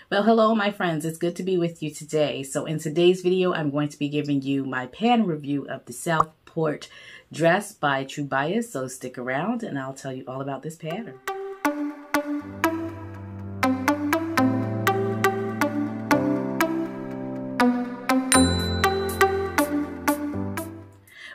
Well, hello, my friends. It's good to be with you today. So in today's video, I'm going to be giving you my pattern review of the Southport dress by True Bias. So stick around and I'll tell you all about this pattern.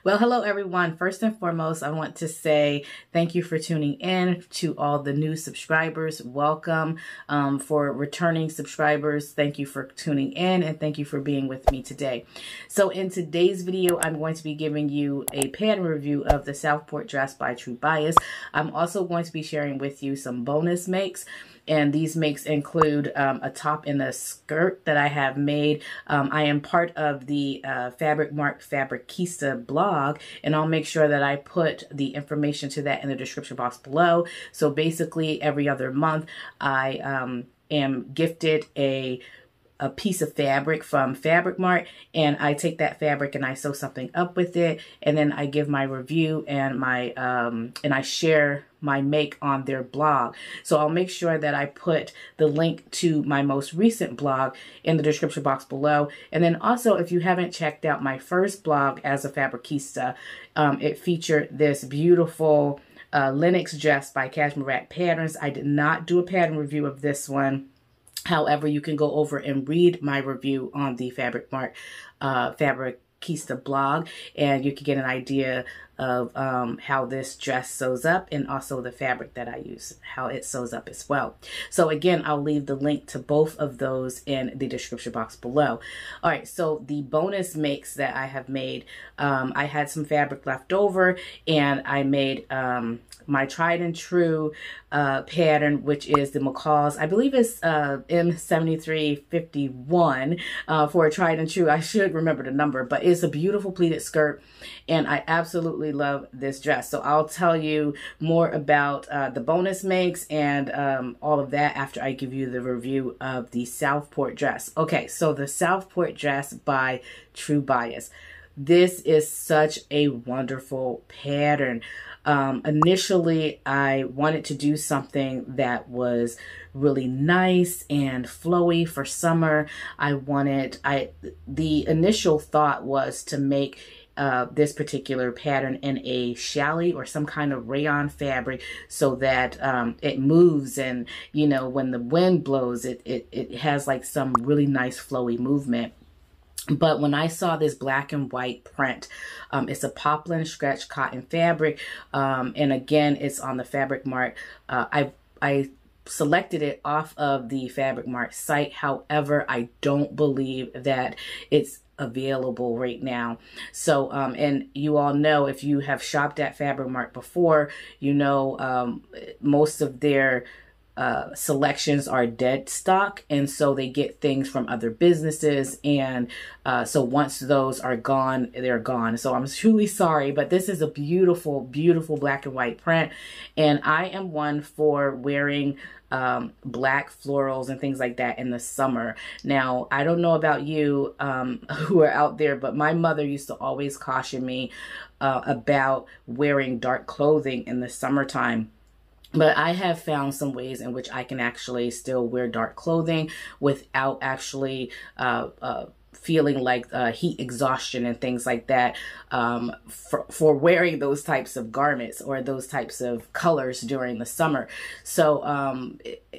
Well, hello everyone. First and foremost, I want to say thank you for tuning in. To all the new subscribers, welcome. For returning subscribers, thank you for tuning in and thank you for being with me today. So in today's video, I'm going to be giving you a pattern review of the Southport dress by True Bias. I'm also going to be sharing with you some bonus makes. And these makes include a top and a skirt that I have made. I am part of the Fabric Mart Fabricista blog, and I'll make sure that I put the information to that in the description box below. So basically every other month I am gifted a piece of fabric from Fabric Mart, and I take that fabric and I sew something up with it, and then I give my review and my and I share my make on their blog. So I'll make sure that I put the link to my most recent blog in the description box below. And then also, if you haven't checked out my first blog as a fabricista, it featured this beautiful Lenox dress by Cashmere Rack Patterns. I did not do a pattern review of this one. However, you can go over and read my review on the Fabric Mart Fabricista blog, and you can get an idea of how this dress sews up, and also the fabric that I use, how it sews up as well. So again, I'll leave the link to both of those in the description box below. All right, so the bonus makes that I have made, I had some fabric left over, and I made my tried and true pattern, which is the McCall's, I believe it's M7351 for a tried and true. I should remember the number, but it's a beautiful pleated skirt, and I absolutely love this dress. So I'll tell you more about the bonus makes and all of that after I give you the review of the Southport dress. Okay, so the Southport dress by True Bias. This is such a wonderful pattern. Initially, I wanted to do something that was really nice and flowy for summer. The initial thought was to make this particular pattern in a challis or some kind of rayon fabric, so that it moves, and you know, when the wind blows, it has like some really nice flowy movement. But when I saw this black and white print, it's a poplin stretch cotton fabric, and again, it's on the Fabric Mart. I selected it off of the Fabric Mart site. However, I don't believe that it's available right now. So and you all know, if you have shopped at Fabric Mart before, you know most of their selections are dead stock, and so they get things from other businesses, and so once those are gone, they're gone. So I'm truly sorry, but this is a beautiful, beautiful black and white print, and I am one for wearing black florals and things like that in the summer. Now, I don't know about you who are out there, but my mother used to always caution me about wearing dark clothing in the summertime. But I have found some ways in which I can actually still wear dark clothing without actually feeling like heat exhaustion and things like that for wearing those types of garments or those types of colors during the summer. So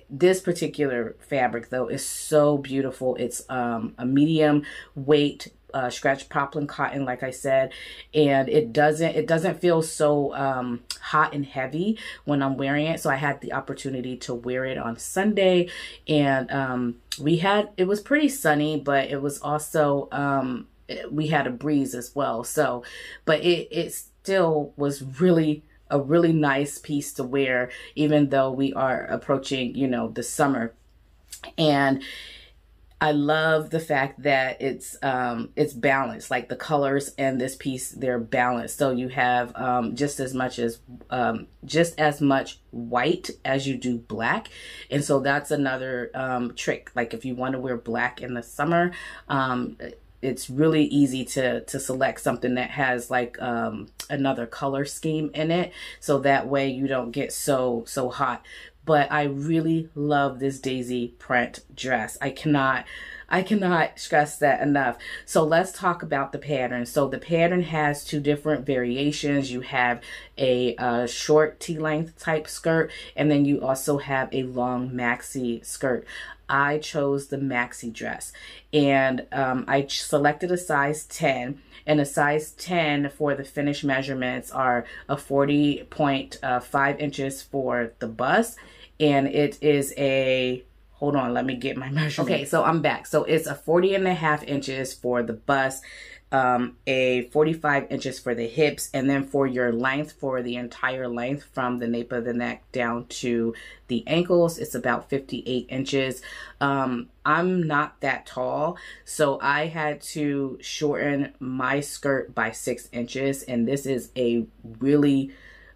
this particular fabric, though, is so beautiful. It's a medium weight stretch poplin cotton, like I said, and it doesn't feel so hot and heavy when I'm wearing it. So I had the opportunity to wear it on Sunday, and it was pretty sunny, but it was also we had a breeze as well. So, but it still was really a really nice piece to wear, even though we are approaching, you know, the summer. And I love the fact that it's balanced, like the colors in this piece, they're balanced. So you have just as much white as you do black. And so that's another trick. Like if you want to wear black in the summer, it's really easy to select something that has like another color scheme in it. So that way you don't get so hot. but I really love this daisy print dress. I cannot stress that enough. So let's talk about the pattern. So the pattern has two different variations. You have a short T-length type skirt, and then you also have a long maxi skirt. I chose the maxi dress, and I selected a size 10, and a size 10 for the finished measurements are a 40.5 inches for the bust, and it is a, hold on, let me get my measurement. Okay, so I'm back. So it's a 40.5 inches for the bust, a 45 inches for the hips, and then for your length, for the entire length from the nape of the neck down to the ankles, it's about 58 inches. I'm not that tall, so I had to shorten my skirt by 6 inches, and this is a really,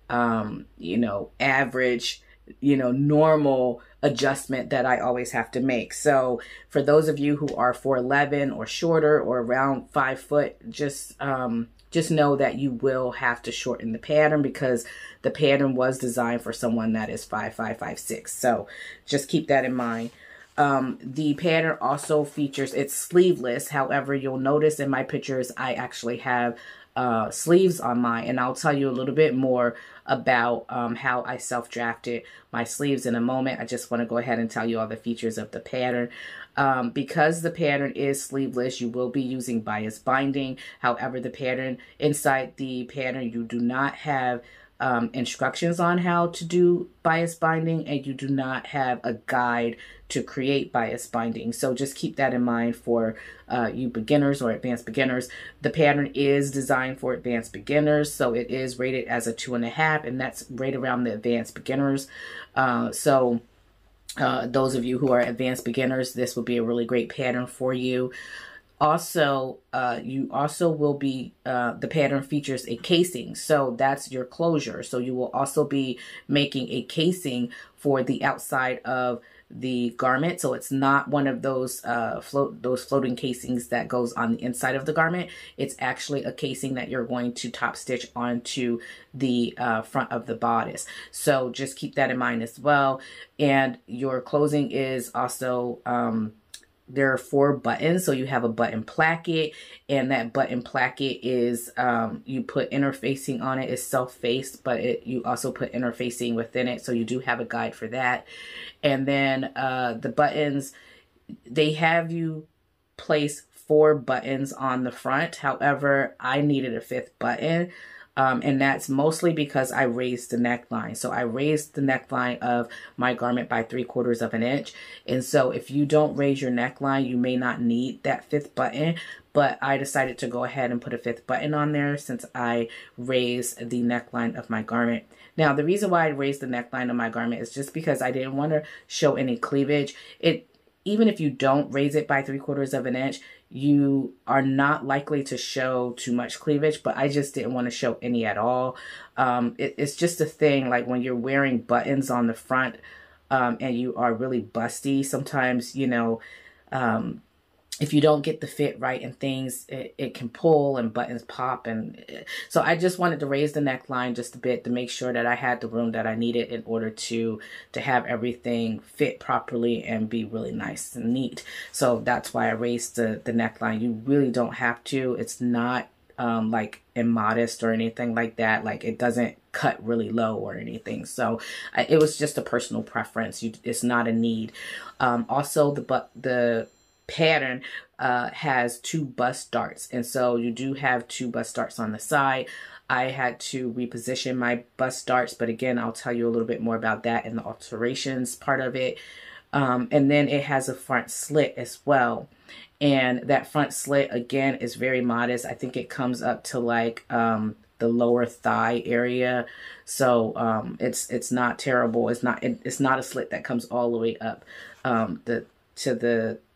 you know, average, you know, normal adjustment that I always have to make. So for those of you who are 4'11" or shorter or around 5 foot, just know that you will have to shorten the pattern, because the pattern was designed for someone that is 5'5", 5'6". So just keep that in mind. The pattern also features, it's sleeveless. However, you'll notice in my pictures, I actually have sleeves on mine, and I'll tell you a little bit more about how I self-drafted my sleeves in a moment. I just want to go ahead and tell you all the features of the pattern. Because the pattern is sleeveless, you will be using bias binding. However, the pattern, inside the pattern, you do not have instructions on how to do bias binding, and you do not have a guide to create bias binding. So just keep that in mind for you beginners or advanced beginners. The pattern is designed for advanced beginners, so it is rated as a 2.5, and that's right around the advanced beginners. So those of you who are advanced beginners, this will be a really great pattern for you. Also, you also will be, the pattern features a casing, so that's your closure. So you will also be making a casing for the outside of the garment. So it's not one of those floating casings that goes on the inside of the garment. It's actually a casing that you're going to top stitch onto the front of the bodice. So just keep that in mind as well. And your closing is also, there are 4 buttons. So you have a button placket, and that button placket is, you put interfacing on it. It's self-faced, but you also put interfacing within it. So you do have a guide for that. And then the buttons, they have you place 4 buttons on the front. However, I needed a 5th button. And that's mostly because I raised the neckline. So I raised the neckline of my garment by 3/4 of an inch. And so if you don't raise your neckline, you may not need that 5th button. But I decided to go ahead and put a 5th button on there since I raised the neckline of my garment. Now, the reason why I raised the neckline of my garment is just because I didn't want to show any cleavage. Even if you don't raise it by 3/4 of an inch, you are not likely to show too much cleavage, but I just didn't want to show any at all. It's just a thing, like when you're wearing buttons on the front and you are really busty, sometimes, you know, if you don't get the fit right and things, it can pull and buttons pop. And so I just wanted to raise the neckline just a bit to make sure that I had the room that I needed in order to have everything fit properly and be really nice and neat. So that's why I raised the neckline. You really don't have to. It's not like immodest or anything like that. Like, it doesn't cut really low or anything. So it was just a personal preference. It's not a need. Also, the pattern has 2 bust darts, and so you do have 2 bust darts on the side. I had to reposition my bust darts, but again, I'll tell you a little bit more about that in the alterations part of it. And then it has a front slit as well, and that front slit again is very modest. I think it comes up to like the lower thigh area, so it's not terrible. It's not a slit that comes all the way up to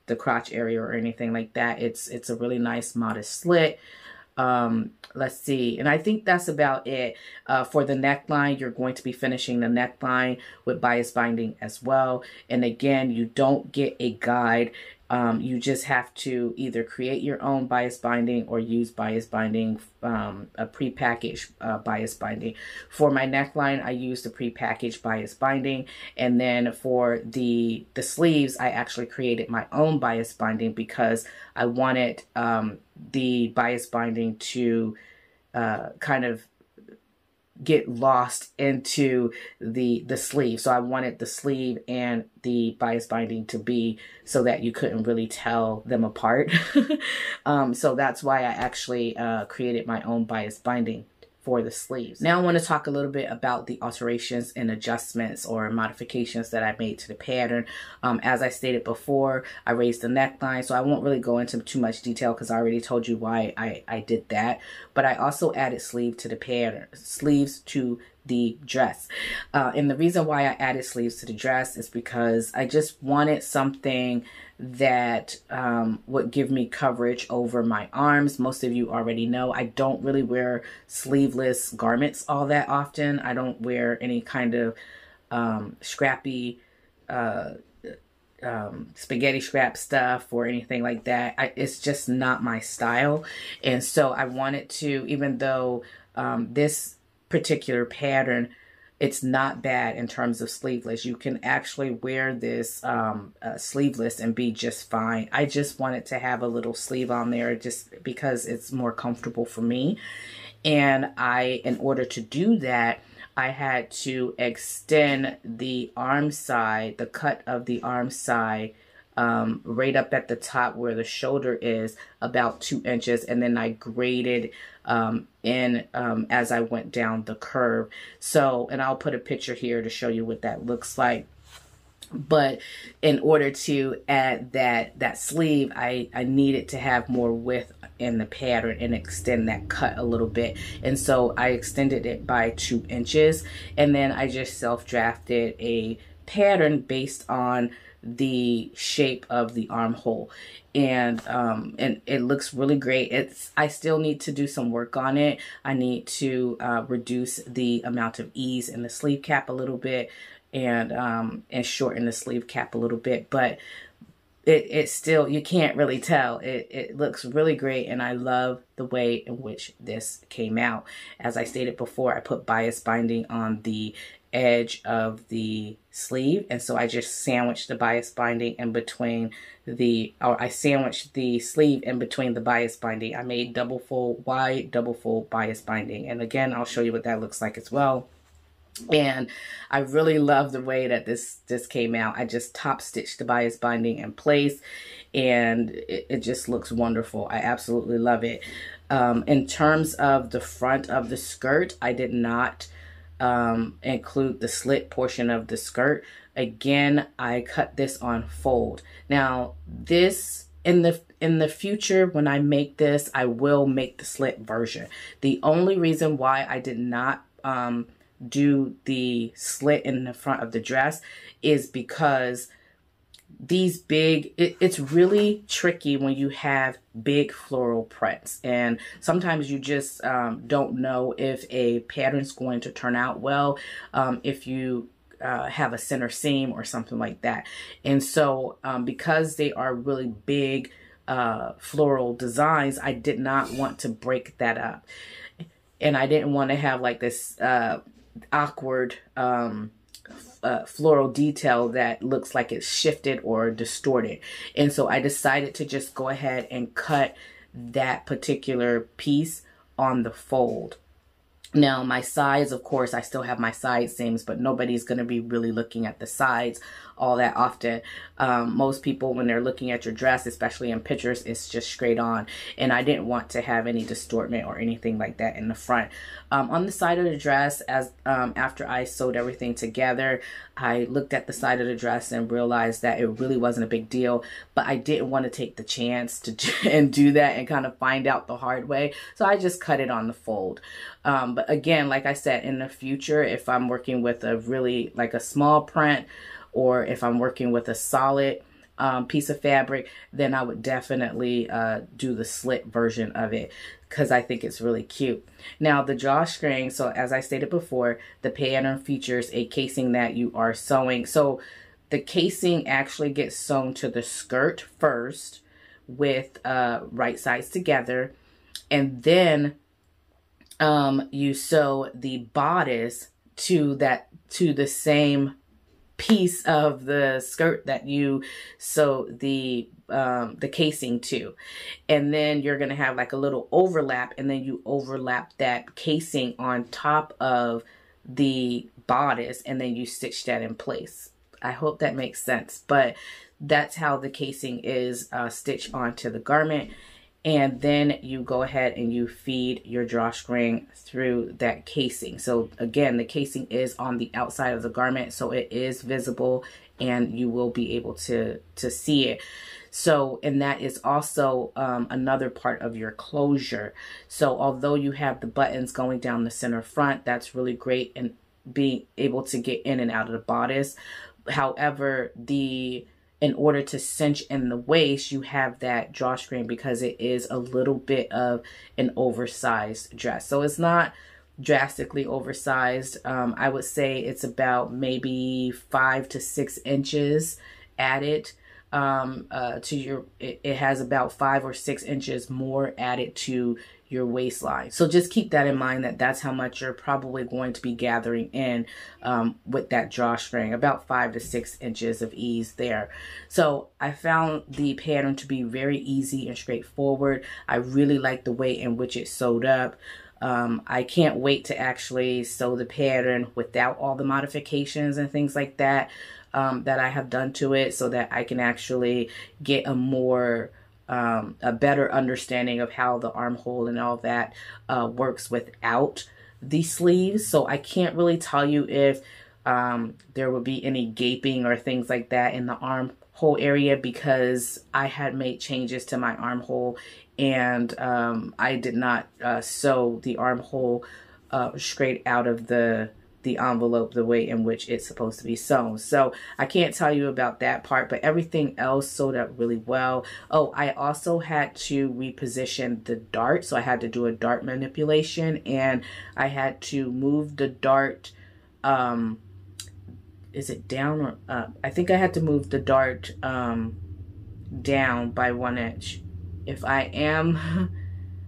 the crotch area or anything like that. It's a really nice modest slit. Let's see, and I think that's about it. For the neckline, you're going to be finishing the neckline with bias binding as well. And again, you don't get a guide You just have to either create your own bias binding or use bias binding, a prepackaged bias binding. For my neckline, I used a prepackaged bias binding, and then for the sleeves, I actually created my own bias binding because I wanted the bias binding to kind of get lost into the sleeve. So I wanted the sleeve and the bias binding to be so that you couldn't really tell them apart. So that's why I actually created my own bias binding for the sleeves. Now I want to talk a little bit about the alterations and adjustments or modifications that I made to the pattern. As I stated before, I raised the neckline, so I won't really go into too much detail because I already told you why I did that. But I also added sleeves to the dress. And the reason why I added sleeves to the dress is because I just wanted something that would give me coverage over my arms. Most of you already know I don't really wear sleeveless garments all that often. I don't wear any kind of scrappy spaghetti scrap stuff or anything like that. It's just not my style. And so I wanted to, even though this particular pattern, it's not bad in terms of sleeveless. You can actually wear this sleeveless and be just fine. I just wanted to have a little sleeve on there just because it's more comfortable for me. And in order to do that, I had to extend the arm side, the cut of the arm side, right up at the top where the shoulder is, about 2 inches, and then I graded as I went down the curve. So, and I'll put a picture here to show you what that looks like. But in order to add that sleeve, I needed to have more width in the pattern and extend that cut a little bit. And so I extended it by 2 inches, and then I just self-drafted a pattern based on the shape of the armhole, and it looks really great. I still need to do some work on it. I need to reduce the amount of ease in the sleeve cap a little bit, and shorten the sleeve cap a little bit, but it still, you can't really tell. It looks really great, and I love the way in which this came out. As I stated before, I put bias binding on the edge of the sleeve, and so I just sandwiched the bias binding in between I sandwiched the sleeve in between the bias binding. I made double fold, wide double fold bias binding, and again, I'll show you what that looks like as well. And I really love the way that this came out. I just top stitched the bias binding in place, and it just looks wonderful. I absolutely love it. In terms of the front of the skirt, I did not include the slit portion of the skirt. Again, I cut this on fold. Now this, in the future, when I make this, I will make the slit version. The only reason why I did not do the slit in the front of the dress is because these it's really tricky when you have big floral prints, and sometimes you just don't know if a pattern's going to turn out well if you have a center seam or something like that. And so because they are really big floral designs, I did not want to break that up, and I didn't want to have like this awkward floral detail that looks like it's shifted or distorted. And so I decided to just go ahead and cut that particular piece on the fold. Now my sides, of course, I still have my side seams, but nobody's going to be really looking at the sides all that often. Most people, when they're looking at your dress, especially in pictures, it's just straight on. And I didn't want to have any distortment or anything like that in the front. On the side of the dress, after I sewed everything together, I looked at the side of the dress and realized that it really wasn't a big deal, but I didn't want to take the chance to do that and kind of find out the hard way. So I just cut it on the fold. But again, like I said, in the future, if I'm working with a really like a small print, or if I'm working with a solid piece of fabric, then I would definitely do the slit version of it, because I think it's really cute. Now the drawstring, so as I stated before, the pattern features a casing that you are sewing. So the casing actually gets sewn to the skirt first with right sides together, and then you sew the bodice to the same piece of the skirt that you sew the casing to. And then you're going to have like a little overlap, and then you overlap that casing on top of the bodice, and then you stitch that in place. I hope that makes sense, but that's how the casing is stitched onto the garment. And then you go ahead and you feed your drawstring through that casing. So again, the casing is on the outside of the garment, so it is visible and you will be able to see it. So, and that is also another part of your closure. So although you have the buttons going down the center front, that's really great and being able to get in and out of the bodice. However, in order to cinch in the waist, you have that drawstring because it is a little bit of an oversized dress. So it's not drastically oversized. I would say it's about maybe 5 to 6 inches added to your, it has about 5 or 6 inches more added to your waistline. So just keep that in mind, that that's how much you're probably going to be gathering in with that drawstring, about 5 to 6 inches of ease there. So I found the pattern to be very easy and straightforward. I really like the way in which it's sewed up. I can't wait to actually sew the pattern without all the modifications and things like that that I have done to it, so that I can actually get a better understanding of how the armhole and all that works without the sleeves. So I can't really tell you if there will be any gaping or things like that in the armhole area, because I had made changes to my armhole and I did not sew the armhole straight out of the envelope the way in which it's supposed to be sewn. So I can't tell you about that part, but everything else sewed up really well. Oh, I also had to reposition the dart. So I had to do a dart manipulation, and I had to move the dart, is it down or up? I think I had to move the dart down by 1 inch. If I am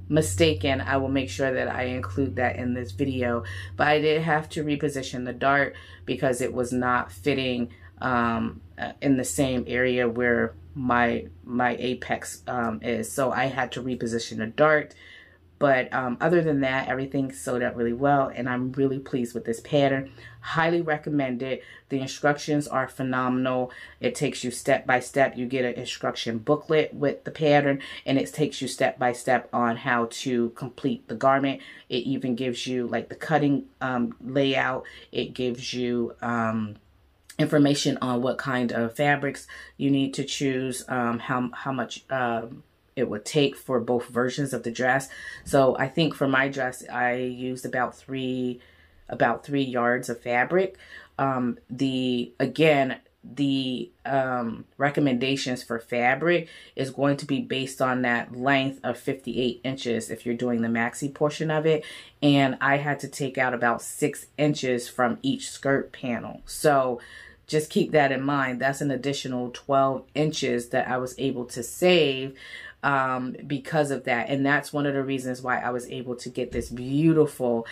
mistaken, I will make sure that I include that in this video. But I did have to reposition the dart because it was not fitting in the same area where my apex is. So I had to reposition the dart. But other than that, everything sewed up really well, and I'm really pleased with this pattern. Highly recommend it. The instructions are phenomenal. It takes you step by step. You get an instruction booklet with the pattern, and it takes you step by step on how to complete the garment. It even gives you like the cutting layout. It gives you information on what kind of fabrics you need to choose, how much it would take for both versions of the dress. So I think for my dress, I used about three yards of fabric. The recommendations for fabric is going to be based on that length of 58 inches if you're doing the maxi portion of it. And I had to take out about 6 inches from each skirt panel. So just keep that in mind. That's an additional 12 inches that I was able to save because of that. And that's one of the reasons why I was able to get this beautiful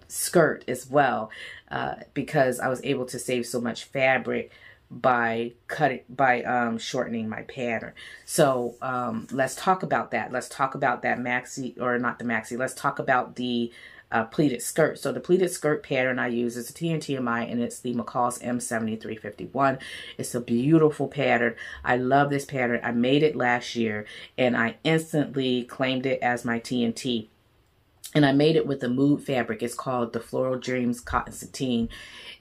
skirt as well, because I was able to save so much fabric by shortening my pattern. So let's talk about that. Let's talk about that maxi, or not the maxi. Let's talk about the pleated skirt. So the pleated skirt pattern I use is a TNTMI, and it's the McCall's M7351. It's a beautiful pattern. I love this pattern. I made it last year, and I instantly claimed it as my TNT. And I made it with a mood fabric. It's called the Floral Dreams Cotton Sateen.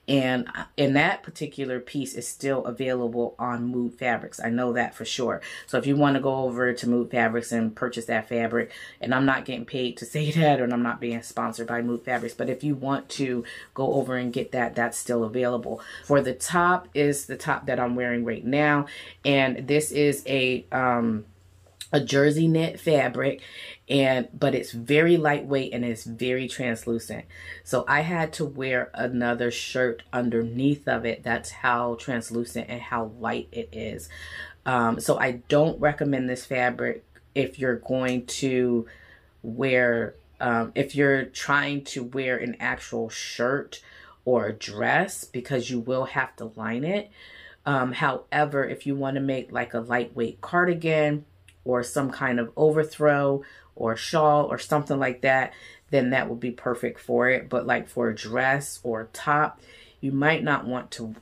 And that particular piece is still available on Mood Fabrics. I know that for sure. So if you want to go over to Mood Fabrics and purchase that fabric, and I'm not getting paid to say that, and I'm not being sponsored by Mood Fabrics, but if you want to go over and get that, that's still available. For the top is the top that I'm wearing right now. And this is a a jersey knit fabric, but it's very lightweight and it's very translucent. So I had to wear another shirt underneath of it. That's how translucent and how light it is. So I don't recommend this fabric if you're going to wear, if you're trying to wear an actual shirt or a dress, because you will have to line it. However, if you want to make like a lightweight cardigan or some kind of overthrow or shawl or something like that, then that would be perfect for it. But like for a dress or a top, you might not want to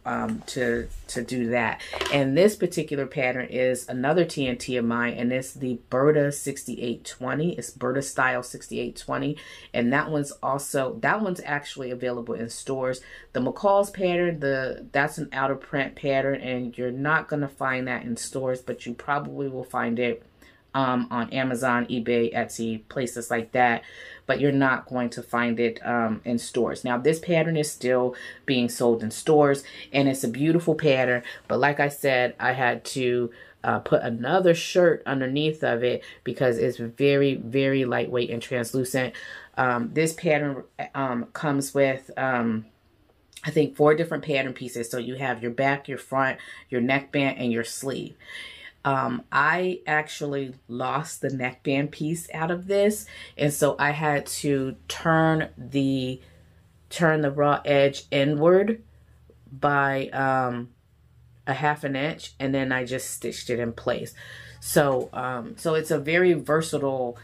do that. And this particular pattern is another TNT of mine, and it's the Berta 6820. It's Berta style 6820, and that one's actually available in stores. The McCall's pattern, that's an out of print pattern, and you're not gonna find that in stores, but you probably will find it on Amazon, eBay, Etsy, places like that, but you're not going to find it in stores. Now, this pattern is still being sold in stores, and it's a beautiful pattern, but like I said, I had to put another shirt underneath of it because it's very, very lightweight and translucent. This pattern comes with I think 4 different pattern pieces. So you have your back, your front, your neckband, and your sleeve. I actually lost the neckband piece out of this, and so I had to turn the raw edge inward by a 1/2 inch, and then I just stitched it in place. So so it's a very versatile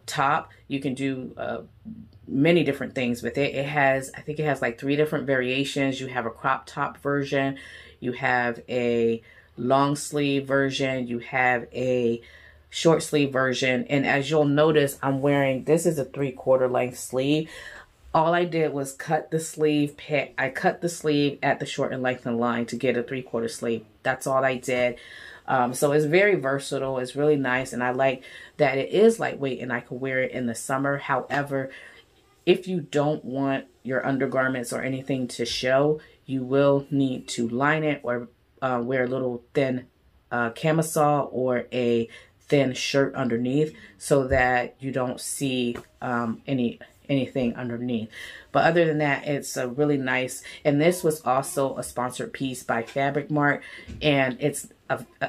top. You can do many different things with it. I think it has like 3 different variations. You have a crop top version, you have a long sleeve version, you have a short sleeve version, and as you'll notice, I'm wearing, this is a 3/4 length sleeve. All I did was cut the sleeve, I cut the sleeve at the short and lengthened line to get a 3/4 sleeve. That's all I did. So it's very versatile, it's really nice, and I like that it is lightweight and I can wear it in the summer. However, if you don't want your undergarments or anything to show, you will need to line it or wear a little thin camisole or a thin shirt underneath so that you don't see anything underneath. But other than that, it's a really nice, and this was also a sponsored piece by Fabric Mart, and it's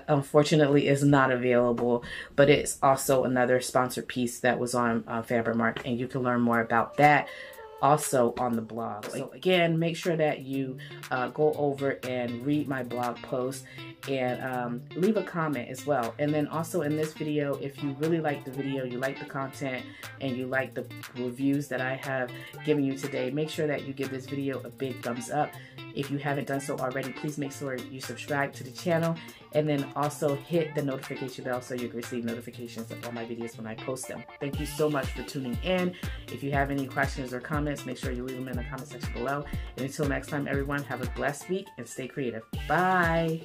unfortunately is not available, but it's also another sponsored piece that was on Fabric Mart, and you can learn more about that also on the blog. So again, make sure that you go over and read my blog post and leave a comment as well. And then also in this video, if you really like the video, you like the content, and you like the reviews that I have given you today, make sure that you give this video a big thumbs up. If you haven't done so already, please make sure you subscribe to the channel, and then also hit the notification bell so you can receive notifications of all my videos when I post them. Thank you so much for tuning in. If you have any questions or comments, make sure you leave them in the comment section below. And until next time, everyone, have a blessed week and stay creative. Bye.